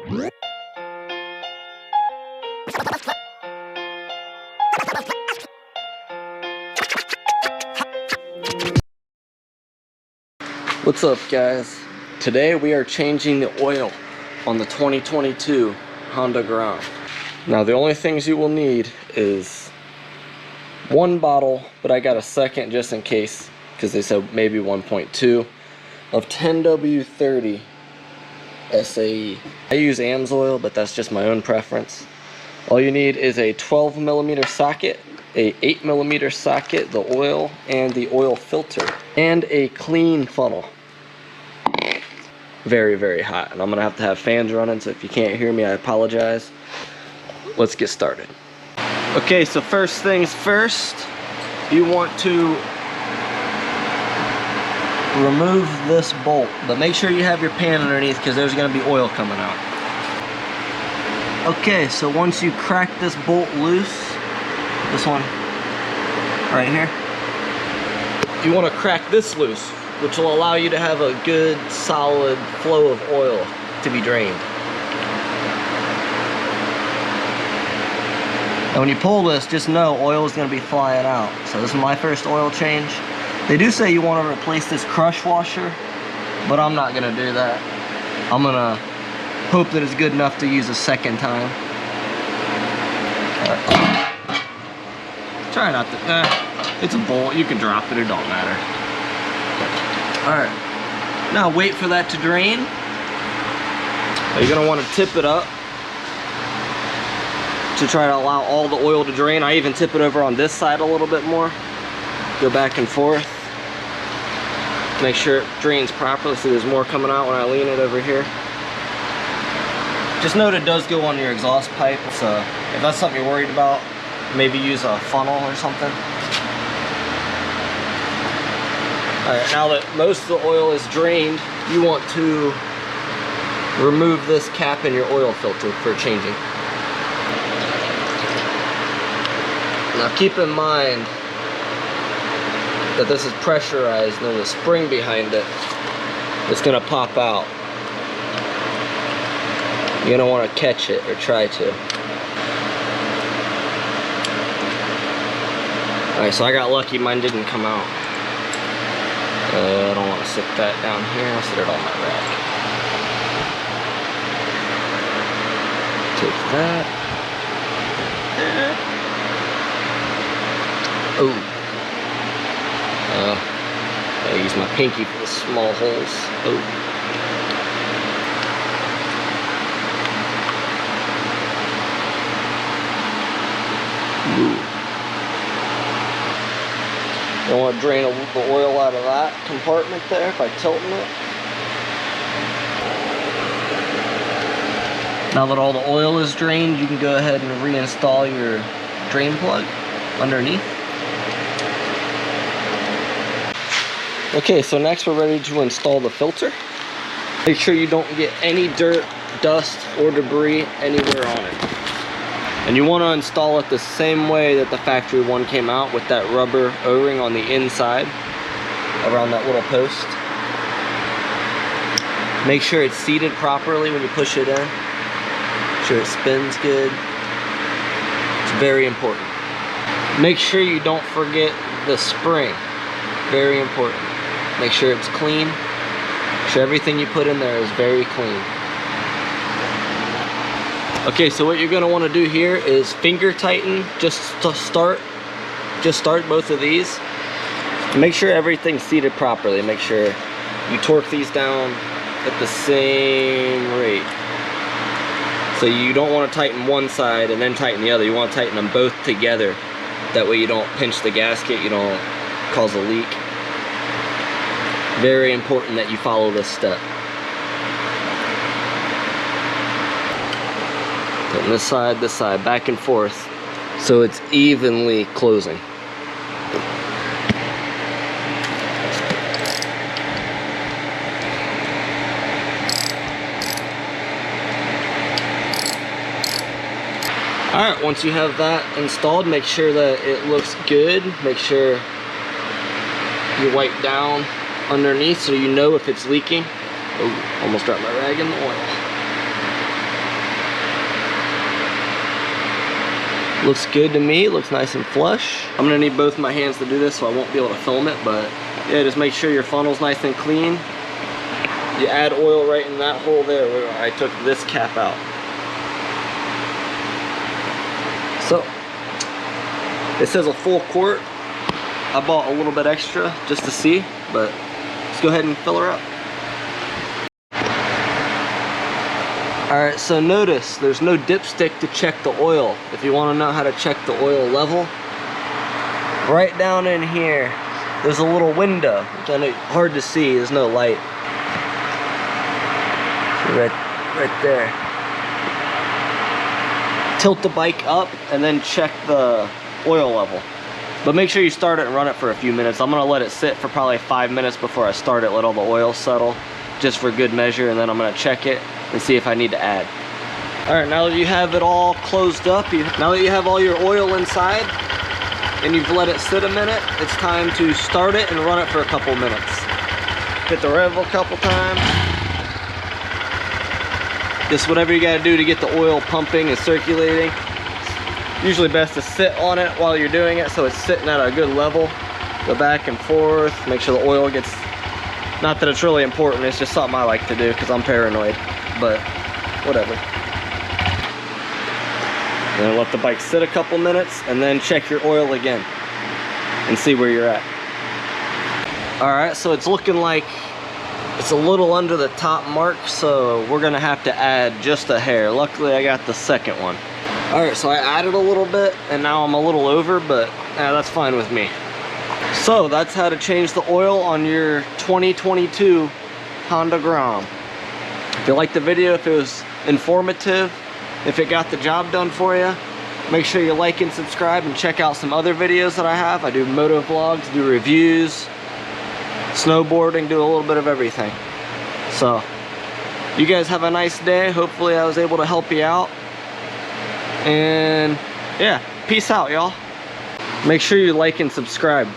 What's up, guys? Today we are changing the oil on the 2022 Honda Grom. Now the only things you will need is one bottle, but I got a second just in case, because they said maybe 1.2 of 10W30 SAE. I use AMSOIL, but that's just my own preference. All you need is a 12mm socket, a 8mm socket, the oil, and the oil filter, and a clean funnel. Very, very hot, and I'm gonna have to have fans running, so if you can't hear me, I apologize. Let's get started. Okay, so first things first, you want to remove this bolt, but make sure you have your pan underneath because there's gonna be oil coming out. Okay, so once you crack this bolt loose, this one right here, you want to crack this loose, which will allow you to have a good solid flow of oil to be drained. And when you pull this, just know oil is going to be flying out. So this is my first oil change. They do say you want to replace this crush washer, but I'm not going to do that. I'm going to hope that it's good enough to use a second time. Try not to, it's a bolt, you can drop it, it don't matter. Alright, now wait for that to drain. You're going to want to tip it up to try to allow all the oil to drain. I even tip it over on this side a little bit more. Go back and forth. Make sure it drains properly so there's more coming out when I lean it over here. Just note it does go on your exhaust pipe, so if that's something you're worried about, maybe use a funnel or something. Alright, now that most of the oil is drained, you want to remove this cap in your oil filter for changing. Now keep in mind that this is pressurized and there's a spring behind it that's going to pop out. You're going to want to catch it or try to. Alright, so I got lucky, mine didn't come out. I don't want to sit that down here, I'll sit it on my rack. Take that. I use my pinky for the small holes. I want to drain the oil out of that compartment there by tilting it. Now that all the oil is drained, you can go ahead and reinstall your drain plug underneath. Okay, so next we're ready to install the filter. Make sure you don't get any dirt, dust, or debris anywhere on it. And you want to install it the same way that the factory one came out, with that rubber O-ring on the inside around that little post. Make sure it's seated properly when you push it in. Make sure it spins good. It's very important. Make sure you don't forget the spring. Very important. Make sure it's clean. Make sure everything you put in there is very clean. Okay, so what you're going to want to do here is finger tighten just to start both of these. Make sure everything's seated properly. Make sure you torque these down at the same rate. So you don't want to tighten one side and then tighten the other. You want to tighten them both together. That way you don't pinch the gasket, you don't cause a leak. Very important that you follow this step. Putting this side, back and forth, so it's evenly closing. Alright, once you have that installed, make sure that it looks good. Make sure you wipe down underneath so you know if it's leaking. Oh, almost dropped my rag in the oil. Looks good to me, looks nice and flush. I'm gonna need both my hands to do this, so I won't be able to film it, but yeah, just make sure your funnel's nice and clean. You add oil right in that hole there where I took this cap out. So, it says a full quart. I bought a little bit extra just to see, but let's go ahead and fill her up. Alright, so notice there's no dipstick to check the oil. If you want to know how to check the oil level, right down in here, there's a little window, which I know hard to see, there's no light. Right there. Tilt the bike up and then check the oil level. But make sure you start it and run it for a few minutes. I'm gonna let it sit for probably 5 minutes before I start it, let all the oil settle, just for good measure, and then I'm gonna check it and see if I need to add. All right, now that you have it all closed up, now that you have all your oil inside, and you've let it sit a minute, it's time to start it and run it for a couple minutes. Hit the rev a couple times. Just whatever you gotta do to get the oil pumping and circulating. Usually best to sit on it while you're doing it so it's sitting at a good level. Go back and forth, make sure the oil gets, not that it's really important, it's just something I like to do because I'm paranoid, but whatever. Then let the bike sit a couple minutes and then check your oil again and see where you're at. All right, so it's looking like it's a little under the top mark, so we're gonna have to add just a hair. Luckily, I got the second one. All right, so I added a little bit, and now I'm a little over, but that's fine with me. So that's how to change the oil on your 2022 Honda Grom. If you liked the video, if it was informative, if it got the job done for you, make sure you like and subscribe and check out some other videos that I have. I do moto vlogs, do reviews, snowboarding, do a little bit of everything. So you guys have a nice day. Hopefully I was able to help you out, and yeah, peace out, y'all. Make sure you like and subscribe.